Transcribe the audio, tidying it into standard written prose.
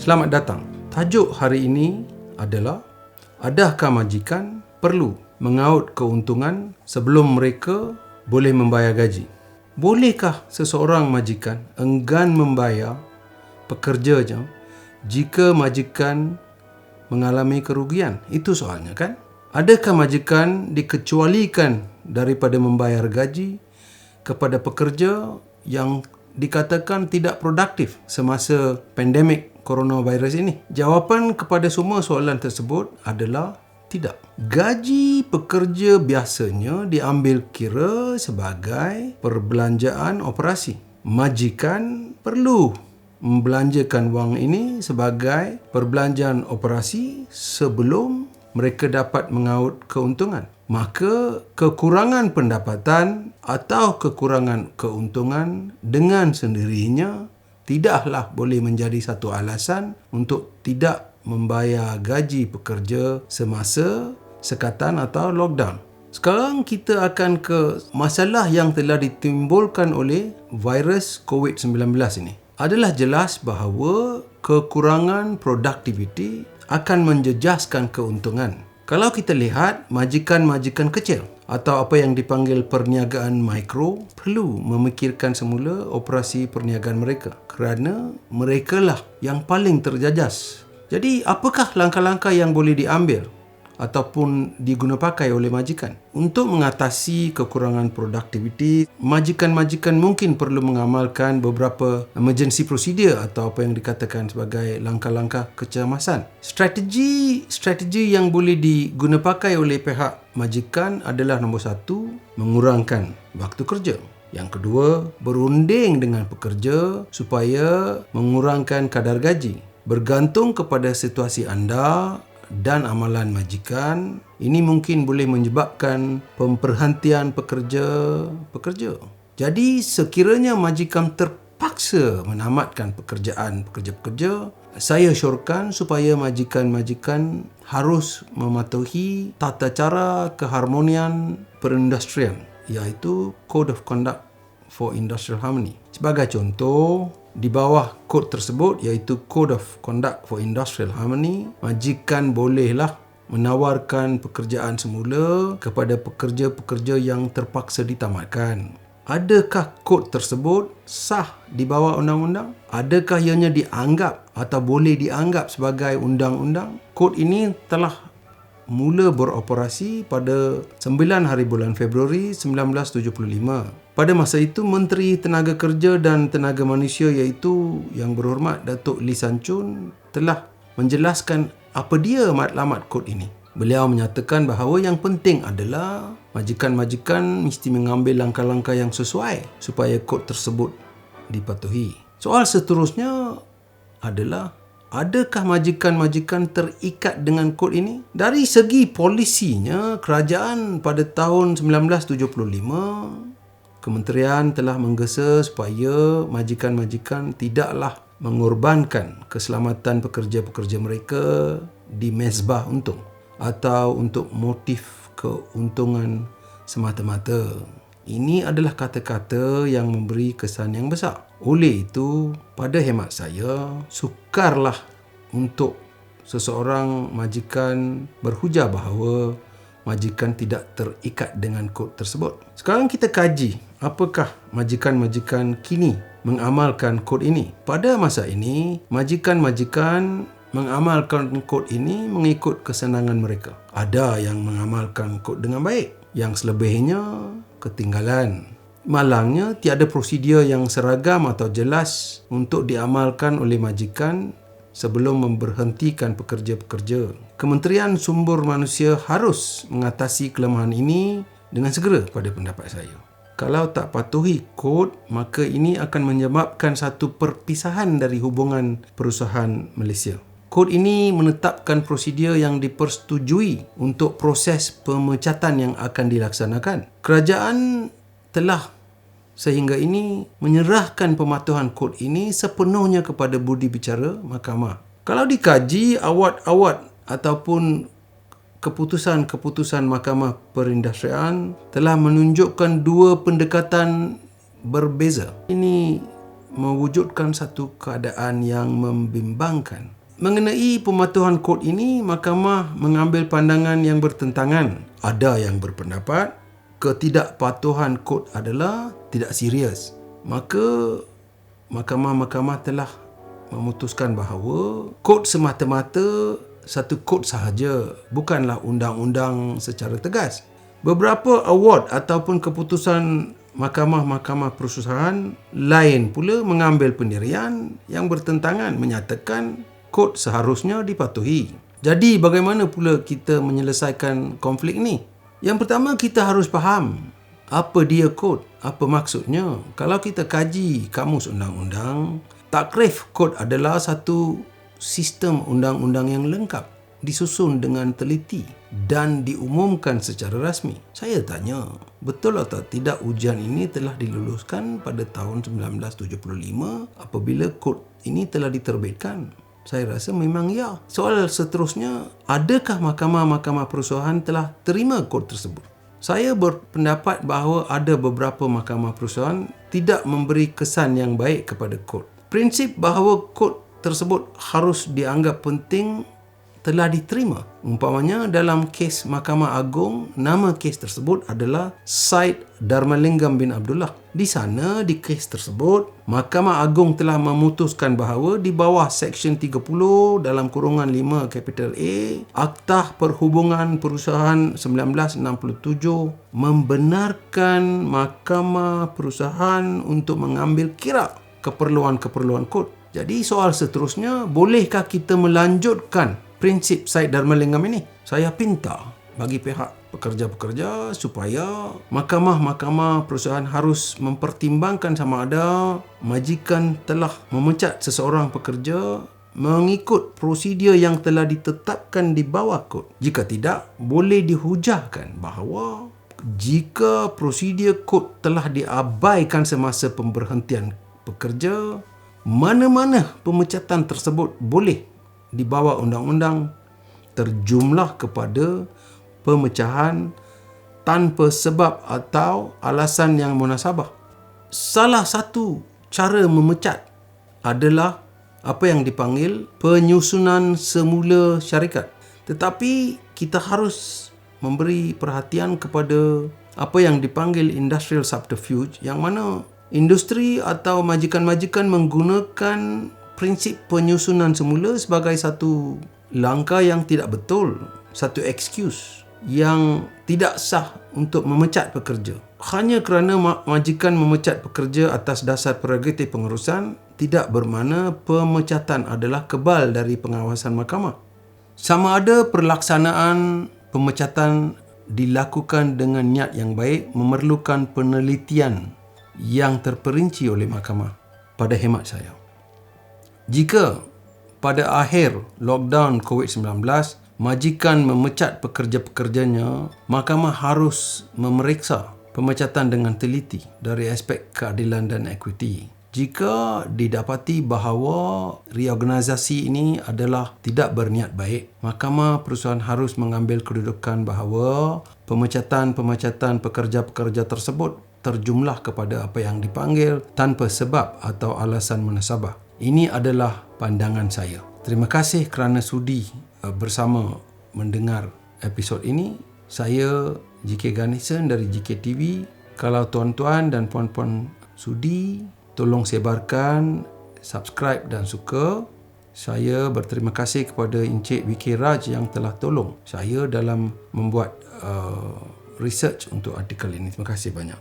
Selamat datang. Tajuk hari ini adalah, adakah majikan perlu mengaut keuntungan sebelum mereka boleh membayar gaji? Bolehkah seseorang majikan enggan membayar pekerjanya jika majikan mengalami kerugian? Itu soalnya kan? Adakah majikan dikecualikan daripada membayar gaji kepada pekerja yang dikatakan tidak produktif semasa pandemik coronavirus ini? Jawapan kepada semua soalan tersebut adalah tidak. Gaji pekerja biasanya diambil kira sebagai perbelanjaan operasi. Majikan perlu membelanjakan wang ini sebagai perbelanjaan operasi sebelum mereka dapat mengaut keuntungan. Maka kekurangan pendapatan atau kekurangan keuntungan dengan sendirinya tidaklah boleh menjadi satu alasan untuk tidak membayar gaji pekerja semasa sekatan atau lockdown. Sekarang kita akan ke masalah yang telah ditimbulkan oleh virus COVID-19 ini. Adalah jelas bahawa kekurangan produktiviti akan menjejaskan keuntungan. Kalau kita lihat majikan-majikan kecil atau apa yang dipanggil perniagaan mikro perlu memikirkan semula operasi perniagaan mereka kerana merekalah yang paling terjajas. Jadi apakah langkah-langkah yang boleh diambil ataupun digunapakai oleh majikan untuk mengatasi kekurangan produktiviti? Majikan-majikan mungkin perlu mengamalkan beberapa emergency procedure atau apa yang dikatakan sebagai langkah-langkah kecemasan. Strategi yang boleh digunapakai oleh pihak majikan adalah nombor 1, mengurangkan waktu kerja. Yang kedua, berunding dengan pekerja supaya mengurangkan kadar gaji. Bergantung kepada situasi anda dan amalan majikan, ini mungkin boleh menyebabkan pemberhentian pekerja. Jadi sekiranya majikan terpaksa menamatkan pekerja-pekerja, saya syorkan supaya majikan-majikan harus mematuhi tata cara keharmonian perindustrian, iaitu Code of Conduct for Industrial Harmony. Sebagai contoh, di bawah kod tersebut, iaitu Code of Conduct for Industrial Harmony, majikan bolehlah menawarkan pekerjaan semula kepada pekerja-pekerja yang terpaksa ditamatkan. Adakah kod tersebut sah di bawah undang-undang? Adakah ianya dianggap atau boleh dianggap sebagai undang-undang? Kod ini telah mula beroperasi pada 9 hari bulan Februari 1975. Pada masa itu, Menteri Tenaga Kerja dan Tenaga Manusia iaitu Yang Berhormat Datuk Lee San Chun telah menjelaskan apa dia matlamat kod ini. Beliau menyatakan bahawa yang penting adalah majikan-majikan mesti mengambil langkah-langkah yang sesuai supaya kod tersebut dipatuhi. Soal seterusnya adalah, adakah majikan-majikan terikat dengan kod ini? Dari segi polisinya, kerajaan pada tahun 1975, Kementerian telah menggesa supaya majikan-majikan tidaklah mengorbankan keselamatan pekerja-pekerja mereka di mezbah untung atau untuk motif keuntungan semata-mata. Ini adalah kata-kata yang memberi kesan yang besar. Oleh itu, pada hemat saya, sukarlah untuk seseorang majikan berhujah bahawa majikan tidak terikat dengan kod tersebut. Sekarang kita kaji apakah majikan-majikan kini mengamalkan kod ini. Pada masa ini, majikan-majikan mengamalkan kod ini mengikut kesenangan mereka. Ada yang mengamalkan kod dengan baik, yang selebihnya ketinggalan. Malangnya, tiada prosedur yang seragam atau jelas untuk diamalkan oleh majikan sebelum memberhentikan pekerja-pekerja. Kementerian Sumber Manusia harus mengatasi kelemahan ini dengan segera pada pendapat saya. Kalau tak patuhi kod, maka ini akan menyebabkan satu perpisahan dari hubungan perusahaan Malaysia. Kod ini menetapkan prosedur yang dipersetujui untuk proses pemecatan yang akan dilaksanakan. Kerajaan telah sehingga ini menyerahkan pematuhan kod ini sepenuhnya kepada budi bicara mahkamah. Kalau dikaji, awat-awat ataupun keputusan-keputusan Mahkamah Perindustrian telah menunjukkan dua pendekatan berbeza. Ini mewujudkan satu keadaan yang membimbangkan. Mengenai pematuhan kod ini, mahkamah mengambil pandangan yang bertentangan. Ada yang berpendapat ketidakpatuhan kod adalah tidak serius. Maka mahkamah telah memutuskan bahawa kod semata-mata satu kod sahaja, bukanlah undang-undang secara tegas. Beberapa award ataupun keputusan mahkamah perusahaan lain pula mengambil pendirian yang bertentangan, menyatakan kod seharusnya dipatuhi. Jadi bagaimana pula kita menyelesaikan konflik ni? Yang pertama, kita harus faham apa dia kod, apa maksudnya. Kalau kita kaji kamus undang-undang, takrif kod adalah satu sistem undang-undang yang lengkap, disusun dengan teliti dan diumumkan secara rasmi. Saya tanya, betul atau tidak ujian ini telah diluluskan pada tahun 1975 apabila kod ini telah diterbitkan? Saya rasa memang ya. Soal seterusnya, adakah mahkamah perusahaan telah terima kod tersebut? Saya berpendapat bahawa ada beberapa mahkamah perusahaan tidak memberi kesan yang baik kepada kod. Prinsip bahawa kod tersebut harus dianggap penting telah diterima. Umpamanya dalam kes Mahkamah Agung, nama kes tersebut adalah Syed Dharmalingam bin Abdullah. Di sana, di kes tersebut, Mahkamah Agung telah memutuskan bahawa di bawah Seksyen 30 dalam kurungan 5 kapital A, Aktah Perhubungan Perusahaan 1967 membenarkan Mahkamah Perusahaan untuk mengambil kira keperluan-keperluan kod. Jadi soal seterusnya, bolehkah kita melanjutkan prinsip Syed Dharmalingam ini? Saya pinta bagi pihak pekerja-pekerja supaya mahkamah perusahaan harus mempertimbangkan sama ada majikan telah memecat seseorang pekerja mengikut prosedur yang telah ditetapkan di bawah kod. Jika tidak, boleh dihujahkan bahawa jika prosedur kod telah diabaikan semasa pemberhentian pekerja, mana-mana pemecatan tersebut boleh di bawah undang-undang terjumlah kepada pemecahan tanpa sebab atau alasan yang munasabah. Salah satu cara memecat adalah apa yang dipanggil penyusunan semula syarikat. Tetapi kita harus memberi perhatian kepada apa yang dipanggil industrial subterfuge, yang mana industri atau majikan-majikan menggunakan prinsip penyusunan semula sebagai satu langkah yang tidak betul, satu excuse yang tidak sah untuk memecat pekerja. Hanya kerana majikan memecat pekerja atas dasar prerogatif pengurusan, tidak bermakna pemecatan adalah kebal dari pengawasan mahkamah. Sama ada pelaksanaan pemecatan dilakukan dengan niat yang baik memerlukan penelitian yang terperinci oleh mahkamah, pada hemat saya. Jika pada akhir lockdown COVID-19, majikan memecat pekerja-pekerjanya, mahkamah harus memeriksa pemecatan dengan teliti dari aspek keadilan dan equity. Jika didapati bahawa reorganisasi ini adalah tidak berniat baik, mahkamah perusahaan harus mengambil kedudukan bahawa pemecatan pekerja-pekerja tersebut terjumlah kepada apa yang dipanggil tanpa sebab atau alasan munasabah. Ini adalah pandangan saya. Terima kasih kerana sudi bersama mendengar episod ini. Saya GK Ganesan dari GKTV. Kalau tuan-tuan dan puan-puan sudi, tolong sebarkan, subscribe dan suka. Saya berterima kasih kepada Encik VK Raj yang telah tolong saya dalam membuat research untuk artikel ini. Terima kasih banyak.